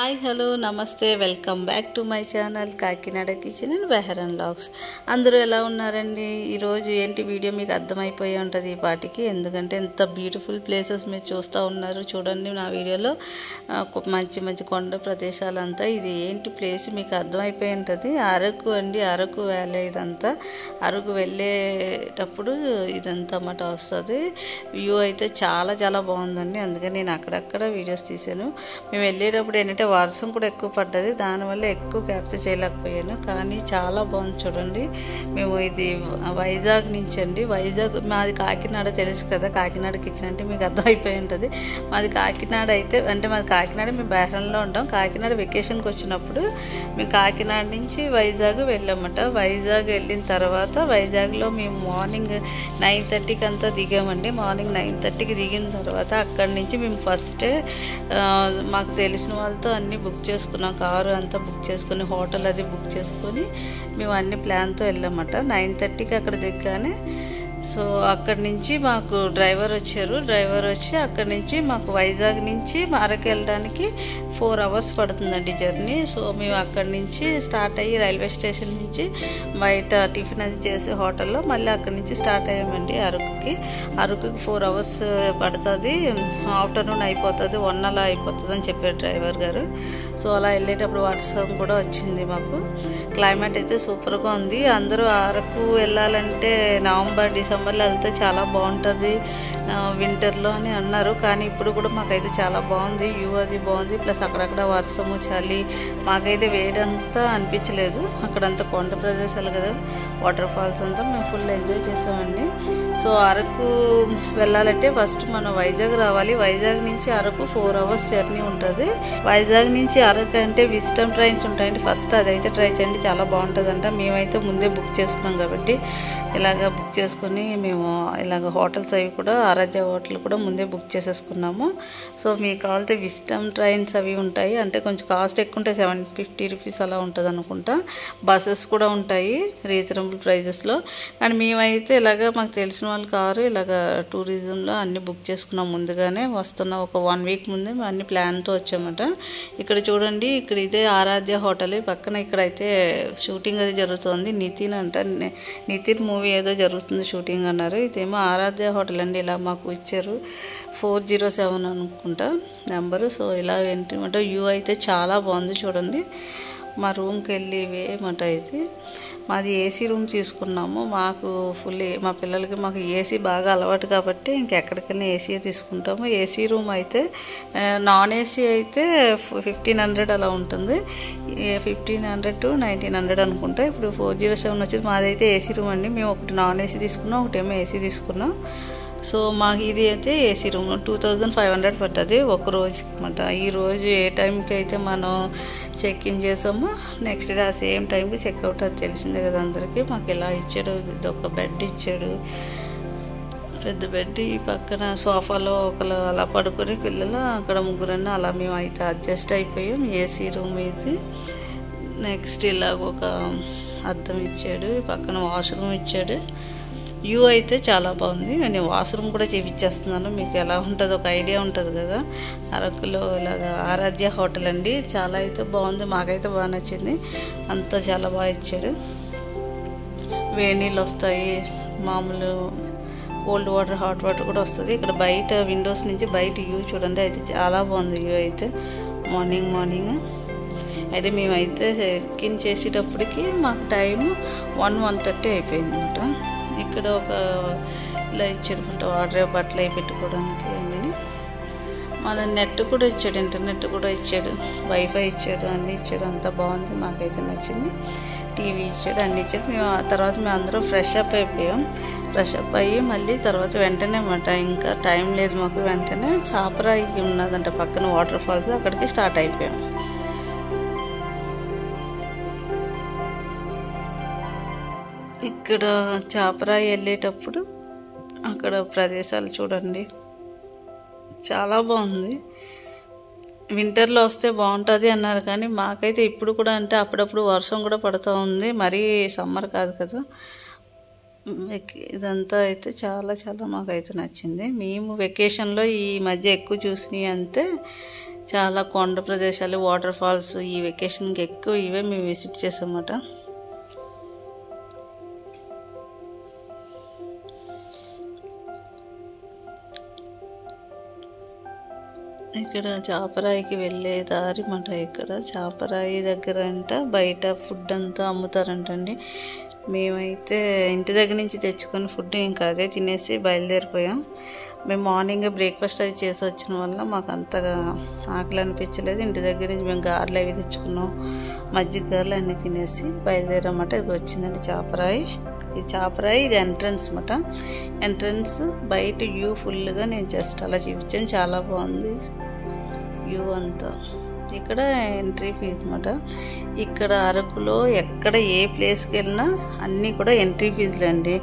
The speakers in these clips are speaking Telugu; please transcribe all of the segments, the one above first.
హాయ్ హలో నమస్తే welcome back to my channel Kakinada kitchen and Bahrain vlogs. అందరూ ఎలా ఉన్నారండి? ఈరోజు ఏంటి వీడియో మీకు అర్థమైపోయి ఉంటుంది ఈ పాటికి, ఎందుకంటే ఎంత బ్యూటిఫుల్ ప్లేసెస్ మీరు చూస్తూ ఉన్నారు. చూడండి నా వీడియోలో మంచి మంచి కొండ ప్రదేశాలంతా. ఇది ఏంటి ప్లేస్ మీకు అర్థమైపోయి ఉంటుంది. అరకు అండి, అరకు వ్యాలీ. ఇదంతా అరకు వెళ్ళేటప్పుడు ఇదంతా అన్నమాట వస్తుంది. వ్యూ అయితే చాలా చాలా బాగుందండి. అందుకని నేను అక్కడక్కడ వీడియోస్ తీసాను. మేము వెళ్ళేటప్పుడు ఏంటంటే వర్షం కూడా ఎక్కువ పడ్డది, దానివల్ల ఎక్కువ క్యాప్చర్ చేయలేకపోయాను. కానీ చాలా బాగుంది చూడండి. మేము ఇది వైజాగ్ నుంచి అండి. వైజాగ్ మాది కాకినాడ, తెలుసు కదా కాకినాడ కిచెన్ అంటే మీకు అర్థమైపోయి ఉంటుంది. మాది కాకినాడ అయితే అంటే మాది కాకినాడ, మేము బెహ్రన్లో ఉంటాం. కాకినాడ వెకేషన్కి వచ్చినప్పుడు మేము కాకినాడ నుంచి వైజాగ్ వెళ్ళామట. వైజాగ్ వెళ్ళిన తర్వాత వైజాగ్లో మేము మార్నింగ్ 9:30కి అంతా దిగామండి. మార్నింగ్ 9:30కి దిగిన తర్వాత అక్కడి నుంచి మేము ఫస్టే మాకు తెలిసిన వాళ్ళతో అన్నీ బుక్ చేసుకున్నాం. కారు అంతా బుక్ చేసుకుని, హోటల్ అది బుక్ చేసుకొని మేము అన్ని ప్లాన్తో వెళ్ళామట. 9:30కి అక్కడ దిగ్గానే సో అక్కడి నుంచి మాకు డ్రైవర్ వచ్చారు. డ్రైవర్ వచ్చి అక్కడి నుంచి మాకు వైజాగ్ నుంచి అరకు వెళ్ళడానికి 4 hours పడుతుందండి జర్నీ. సో మేము అక్కడి నుంచి స్టార్ట్ అయ్యి రైల్వే స్టేషన్ నుంచి బయట టిఫిన్ అది చేసే హోటల్లో మళ్ళీ అక్కడి నుంచి స్టార్ట్ అయ్యామండి అరకుకి. అరకుకి 4 hours పడుతుంది. ఆఫ్టర్నూన్ అయిపోతుంది, 1 అలా అయిపోతుంది అని చెప్పారు డ్రైవర్ గారు. సో అలా వెళ్ళేటప్పుడు వర్షం కూడా వచ్చింది. మాకు క్లైమేట్ అయితే సూపర్గా ఉంది. అందరూ అరకు వెళ్ళాలంటే నవంబర్ డిసెంబర్లో వెళ్తే చాలా బాగుంటుంది వింటర్లో అని అన్నారు. కానీ ఇప్పుడు కూడా మాకైతే చాలా బాగుంది, వ్యూ అది బాగుంది. ప్లస్ అక్కడక్కడ వర్షము, చలి, మాకైతే వేడంతా అనిపించలేదు. అక్కడంతా కొండ ప్రదేశాలు కదా, వాటర్ ఫాల్స్ అంతా మేము ఫుల్ ఎంజాయ్ చేసామండి. సో అరకు వెళ్ళాలంటే ఫస్ట్ మనం వైజాగ్ రావాలి. వైజాగ్ నుంచి అరకు 4 hours జర్నీ ఉంటుంది. వైజాగ్ నుంచి అరకు అంటే విజిటమ్ ట్రైన్స్ ఉంటాయండి. ఫస్ట్ అదైతే ట్రై చేయండి, చాలా బాగుంటుందంట. మేమైతే ముందే బుక్ చేసుకున్నాం కాబట్టి ఇలాగ బుక్ చేసుకుని మేము ఇలాగ హోటల్స్ అవి కూడా ఆరాధ్య హోటల్ కూడా ముందే బుక్ చేసేసుకున్నాము. సో మీకు కావాలంటే విజిటమ్ ట్రైన్స్ అవి ఉంటాయి, అంటే కొంచెం కాస్ట్ ఎక్కువ ఉంటాయి, 750 rupees అలా ఉంటుంది అనుకుంటా. బస్సెస్ కూడా ఉంటాయి రీజనబుల్ ప్రైజెస్లో. కానీ మేమైతే ఇలాగ మాకు తెలిసిన వాళ్ళ కారు ఇలాగ టూరిజంలో అన్నీ బుక్ చేసుకున్నాం ముందుగానే. వస్తున్న ఒక 1 week ముందే మేము అన్ని ప్లాన్తో వచ్చామట. ఇక్కడ చూడండి, ఇక్కడ ఇదే ఆరాధ్య హోటల్ పక్కన ఇక్కడైతే షూటింగ్ అది జరుగుతుంది. నితిన్ అంట, నితిన్ మూవీ ఏదో జరుగుతుంది షూటింగ్ అన్నారు. ఇదేమో ఆరాధ్య హోటల్ అండి. ఇలా మాకు ఇచ్చారు 407 అనుకుంటా నెంబరు. సో ఇలా ఏంటంటే వ్యూ అయితే చాలా బాగుంది చూడండి. మా రూమ్కి వెళ్ళివేమంట. అయితే మాది ఏసీ రూమ్ తీసుకున్నాము. మాకు ఫుల్ మా పిల్లలకి మాకు ఏసీ బాగా అలవాటు కాబట్టి ఇంకెక్కడికైనా ఏసీ తీసుకుంటాము. ఏసీ రూమ్ అయితే నాన్ ఏసీ అయితే 1500 అలా ఉంటుంది. 1500 to 1900 అనుకుంటా. ఇప్పుడు 407 వచ్చేది. మాదైతే ఏసీ రూమ్ అండి. మేము ఒకటి నాన్ ఏసీ తీసుకున్నాం, ఒకటేమో ఏసీ తీసుకున్నాం. సో మాకు ఇది అయితే ఏసీ రూమ్ 2500 పడుతుంది ఒక రోజుకి అనమాట. ఈరోజు ఏ టైంకి అయితే మనం చెక్ ఇన్ చేసామో నెక్స్ట్ డే ఆ సేమ్ టైంకి చెక్అవుట్, అది తెలిసిందే కదా అందరికీ. మాకు ఇలా ఇచ్చాడు, ఇది ఒక బెడ్ ఇచ్చాడు, పెద్ద బెడ్. ఈ పక్కన సోఫాలో ఒకరు అలా పడుకొని పిల్లలు, అక్కడ ముగ్గురన్నా అలా మేము అయితే అడ్జస్ట్ అయిపోయాం. ఏసీ రూమ్ ఇది. నెక్స్ట్ ఇలాగ ఒక అద్దం ఇచ్చాడు, ఈ పక్కన వాష్రూమ్ ఇచ్చాడు. వ్యూ అయితే చాలా బాగుంది. నేను వాష్రూమ్ కూడా చేయించేస్తున్నాను, మీకు ఎలా ఉంటుందో ఒక ఐడియా ఉంటుంది కదా. అరకులో ఇలాగ ఆరాధ్య హోటల్ అండి, చాలా అయితే బాగుంది. మాకైతే బాగా నచ్చింది. అంతా చాలా బాగా ఇచ్చాడు. వేడి నీళ్ళు వస్తాయి, మామూలు కోల్డ్ వాటర్, హాట్ వాటర్ కూడా వస్తుంది. ఇక్కడ బయట విండోస్ నుంచి బయట వ్యూ చూడండి, అయితే చాలా బాగుంది వ్యూ అయితే. మార్నింగ్ అయితే మేమైతే చెక్-ఇన్ చేసేటప్పటికి మాకు టైము 1:30 అయిపోయింది అనమాట. ఇక్కడ ఒక ఇలా ఇచ్చాడు వాటర్, బట్టలు అవి పెట్టుకోవడానికి అన్నీ. మన నెట్ కూడా ఇచ్చాడు, ఇంటర్నెట్ కూడా ఇచ్చాడు, వైఫై ఇచ్చాడు, అన్నీ ఇచ్చాడు. అంతా బాగుంది, మాకైతే నచ్చింది. టీవీ ఇచ్చాడు, అన్నీ ఇచ్చాడు. మేము ఆ తర్వాత మేము అందరం ఫ్రెష్ అప్ అయిపోయాం. ఫ్రెష్ అప్ అయ్యి మళ్ళీ తర్వాత వెంటనే అన్నమాట, ఇంకా టైం లేదు మాకు, వెంటనే చాపరాయి ఉన్నదంట పక్కన వాటర్ ఫాల్స్, అక్కడికి స్టార్ట్ అయిపోయాం. ఇక్కడ చాపరాయి వెళ్ళేటప్పుడు అక్కడ ప్రదేశాలు చూడండి, చాలా బాగుంది. వింటర్లో వస్తే బాగుంటుంది అన్నారు, కానీ మాకైతే ఇప్పుడు కూడా అంటే అప్పుడప్పుడు వర్షం కూడా పడుతూ ఉంది, మరీ సమ్మర్ కాదు కదా. ఇదంతా అయితే చాలా చాలా మాకైతే నచ్చింది. మేము వెకేషన్లో ఈ మధ్య ఎక్కువ చూసినవి అంటే చాలా కొండ ప్రదేశాలు, వాటర్ ఫాల్స్ ఈ వెకేషన్కి ఎక్కువ ఇవే మేము విజిట్ చేసామన్నమాట. ఇక్కడ చాపరాయికి వెళ్ళే దారి మాట. ఇక్కడ చాపరాయి దగ్గర అంట బయట ఫుడ్ అంతా అమ్ముతారంటండి. మేమైతే ఇంటి దగ్గర నుంచి తెచ్చుకొని ఫుడ్ ఇంకా అదే తినేసి బయలుదేరిపోయాం. మేము మార్నింగ్ బ్రేక్ఫాస్ట్ అది చేసి వచ్చిన వల్ల మాకు అంతగా ఆకలి అనిపించలేదు. ఇంటి దగ్గర నుంచి మేము గారెలు అవి తెచ్చుకున్నాం, మజ్జిగ గారెలు అన్నీ తినేసి బయలుదేరామట. ఇది వచ్చిందండి చాపరాయి. ఇది చాపరాయి, ఇది ఎంట్రన్స్ అన్నమాట. ఎంట్రన్స్ బయట వ్యూ ఫుల్గా నేను జస్ట్ అలా చూపించాను, చాలా బాగుంది వ్యూ అంతా. ఇక్కడ ఎంట్రీ ఫీజు అన్నమాట. ఇక్కడ అరకులో ఎక్కడ ఏ ప్లేస్కి వెళ్ళినా అన్నీ కూడా ఎంట్రీ ఫీజులు అండి.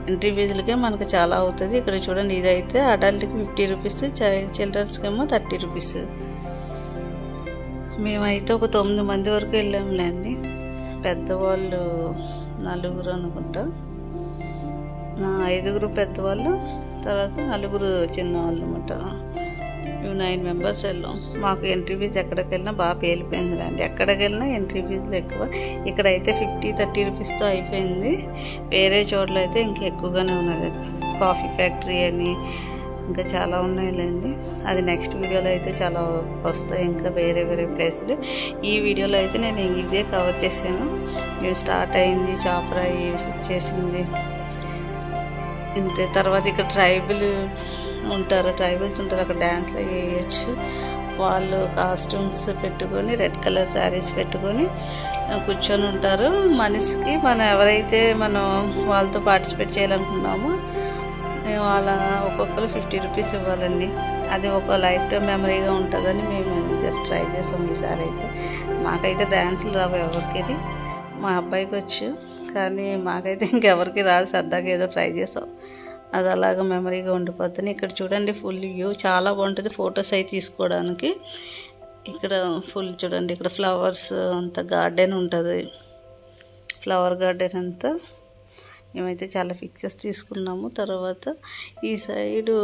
ఎంట్రీ ఫీజులకే మనకు చాలా అవుతుంది. ఇక్కడ చూడండి, ఇదైతే అడల్ట్కి 50 రూపీస్, చిల్డ్రన్స్కి ఏమో 30 రూపీస్. మేమైతే ఒక 9 మంది వరకు వెళ్ళాములేండి. పెద్దవాళ్ళు 4 అనుకుంటా, 5 పెద్దవాళ్ళు, తర్వాత 4 చిన్నవాళ్ళు అన్నమాట. మేము 9 మెంబర్స్ వెళ్ళాం. మాకు ఎంట్రీ ఫీజు ఎక్కడికి వెళ్ళినా బాగా పేలిపోయింది అండి. ఎక్కడికి వెళ్ళినా ఎంట్రీ ఫీజులు ఎక్కువ. ఇక్కడైతే 50-30 రూపీస్తో అయిపోయింది. వేరే చోట్ల అయితే ఇంకా ఎక్కువగానే ఉన్నది. కాఫీ ఫ్యాక్టరీ అని ఇంకా చాలా ఉన్నాయిలేండి. అది నెక్స్ట్ వీడియోలో అయితే చాలా వస్తాయి, ఇంకా వేరే వేరే ప్లేసులు. ఈ వీడియోలో అయితే నేను ఇదే కవర్ చేశాను. మేము స్టార్ట్ అయింది, చాపరాయి విజిట్ చేసింది ఇంతే. తర్వాత ఇక్కడ ట్రైబల్స్ ఉంటారు, అక్కడ డ్యాన్స్లు వేయచ్చు. వాళ్ళు కాస్ట్యూమ్స్ పెట్టుకొని రెడ్ కలర్ శారీస్ పెట్టుకొని కూర్చొని ఉంటారు. మనిషికి మనం ఎవరైతే మనం వాళ్ళతో పార్టిసిపేట్ చేయాలనుకున్నామో వాళ్ళ ఒక్కొక్కరు 50 రూపీస్ ఇవ్వాలండి. అది ఒక లైఫ్ టైం మెమరీగా ఉంటుందని మేము జస్ట్ ట్రై చేసాం ఈసారి అయితే. మాకైతే డ్యాన్సులు రావు ఎవరికి, మా అబ్బాయికి వచ్చు, కానీ మాకైతే ఇంకెవరికి రాదు. సరదాగా ఏదో ట్రై చేసాం, అది అలాగ మెమరీగా ఉండిపోతుంది. ఇక్కడ చూడండి ఫుల్ వ్యూ చాలా బాగుంటుంది ఫొటోస్ అవి తీసుకోవడానికి. ఇక్కడ ఫుల్ చూడండి, ఇక్కడ ఫ్లవర్స్ అంతా గార్డెన్ ఉంటుంది, ఫ్లవర్ గార్డెన్ అంతా. మేమైతే చాలా పిక్చర్స్ తీసుకున్నాము. తర్వాత ఈ సైడు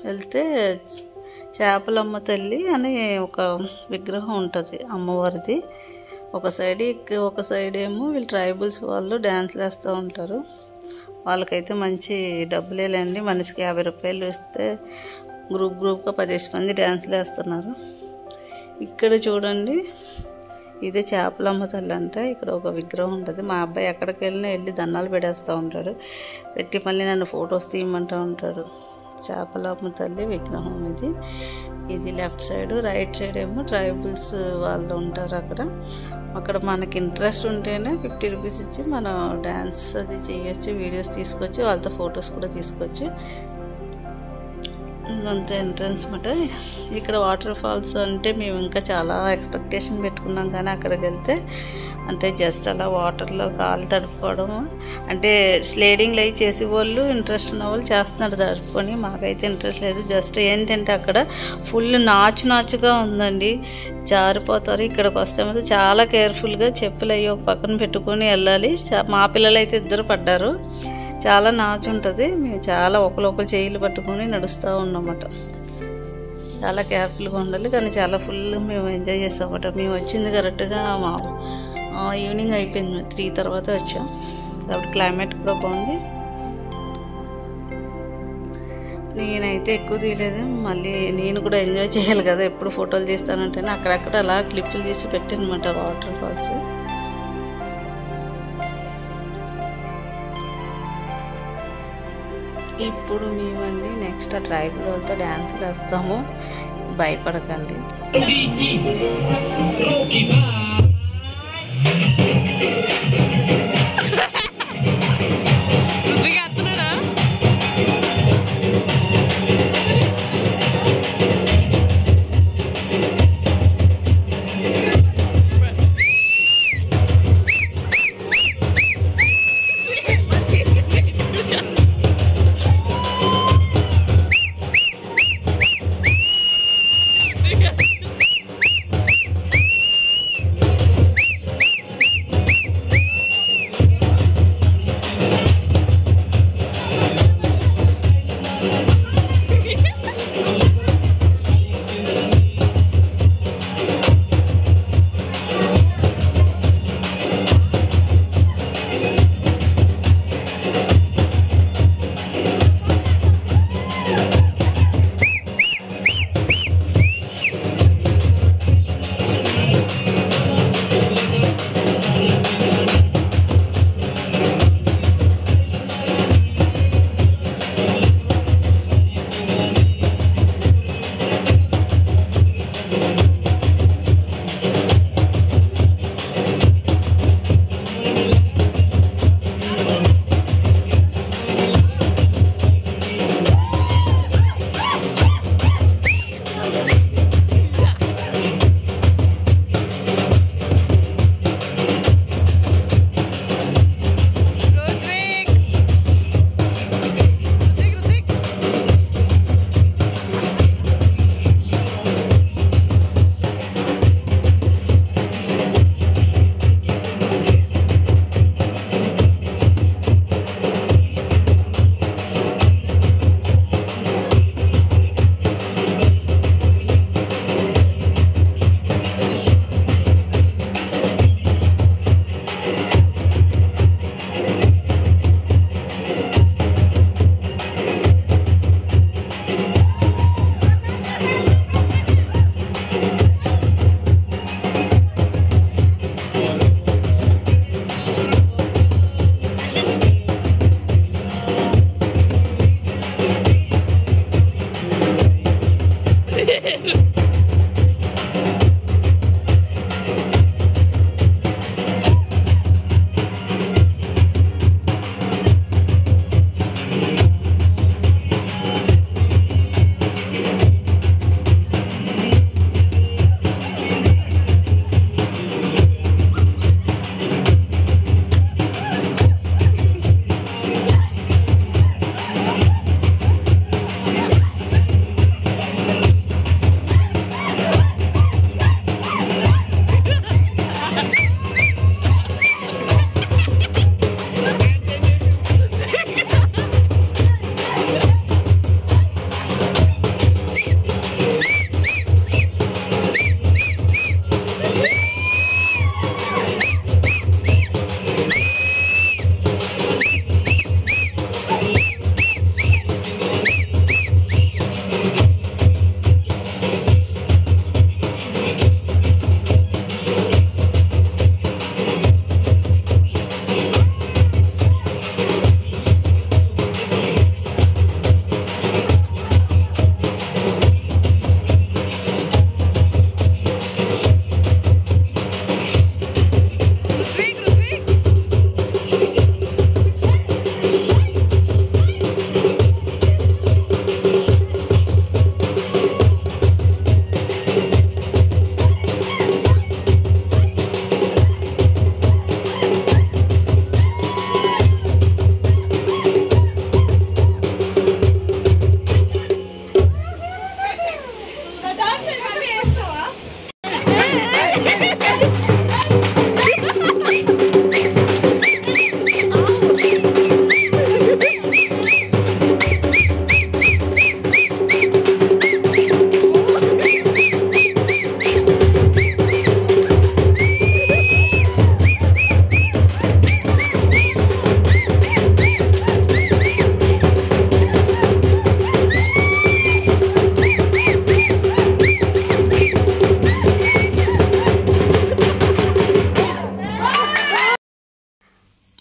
వెళ్తే చేపలమ్మ తల్లి అని ఒక విగ్రహం ఉంటుంది అమ్మవారిది. ఒక సైడ్ ఏమో వీళ్ళు ట్రైబల్స్ వాళ్ళు డ్యాన్స్లు వేస్తూ ఉంటారు. వాళ్ళకైతే మంచి డబ్బులేలండి. మనిషికి 50 రూపాయలు ఇస్తే గ్రూప్గా 10 మంది డ్యాన్స్లు వేస్తున్నారు. ఇక్కడ చూడండి, ఇదే చేపలమ్మ తల్లి అంట. ఇక్కడ ఒక విగ్రహం ఉంటుంది. మా అబ్బాయి ఎక్కడికి వెళ్ళి దండాలు పెడేస్తూ ఉంటాడు, పెట్టి మళ్ళీ నన్ను ఫొటోస్ తీయమంటూ ఉంటాడు. చేపలమ్మ తల్లి విగ్రహం ఇది. ఇది లెఫ్ట్ సైడ్, రైట్ సైడ్ ఏమో ట్రైబల్స్ వాళ్ళు ఉంటారు. అక్కడ మనకి ఇంట్రెస్ట్ ఉంటేనే 50 రూపీస్ ఇచ్చి మనం డ్యాన్స్ అది చేయొచ్చు, వీడియోస్ తీసుకోవచ్చు, వాళ్ళతో ఫొటోస్ కూడా తీసుకోవచ్చు. అంత ఎంట్రన్స్ మాట. ఇక్కడ వాటర్ ఫాల్స్ అంటే మేము ఇంకా చాలా ఎక్స్పెక్టేషన్ పెట్టుకున్నాం, కానీ అక్కడికి వెళ్తే అంటే జస్ట్ అలా వాటర్లో కాలు తడుపుకోవడం, అంటే స్లేడింగ్లు అవి చేసే వాళ్ళు ఇంట్రెస్ట్ ఉన్న వాళ్ళు చేస్తున్నారు తడుపుకొని. మాకైతే ఇంట్రెస్ట్ లేదు. జస్ట్ ఏంటంటే అక్కడ ఫుల్ నాచుగా ఉందండి, జారిపోతారు. ఇక్కడికి వస్తే మాత్రం చాలా కేర్ఫుల్గా చెప్పులు అవి ఒక పక్కన పెట్టుకొని వెళ్ళాలి. మా పిల్లలు అయితే 2 పడ్డారు. చాలా నాచు ఉంటుంది. మేము చాలా ఒకరు చేయిలు పట్టుకొని నడుస్తూ ఉన్నామట. చాలా కేర్ఫుల్గా ఉండాలి, కానీ చాలా ఫుల్ మేము ఎంజాయ్ చేస్తామట. మేము వచ్చింది కరెక్ట్గా ఈవినింగ్ అయిపోయింది, 3 తర్వాత వచ్చాం. కాబట్టి క్లైమేట్ కూడా బాగుంది. నేనైతే ఎక్కువ తీయలేదు, మళ్ళీ నేను కూడా ఎంజాయ్ చేయాలి కదా, ఎప్పుడు ఫోటోలు తీస్తానంటేనే అక్కడక్కడ అలా క్లిప్పులు తీసి పెట్టానమాట వాటర్ ఫాల్స్. ఇప్పుడు మేమండి నెక్స్ట్ ఆ ట్రైబల్ వాళ్ళతో డ్యాన్స్లు వేస్తాము, భయపడకండి.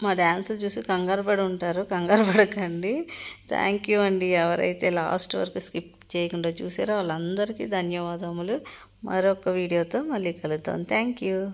మా డ్యాన్సులు చూసి కంగారు పడి ఉంటారు, కంగారు పడకండి. థ్యాంక్ యూ అండి. ఎవరైతే లాస్ట్ వరకు స్కిప్ చేయకుండా చూసారో వాళ్ళందరికీ ధన్యవాదములు. మరొక వీడియోతో మళ్ళీ కలుద్దాం. Thank you.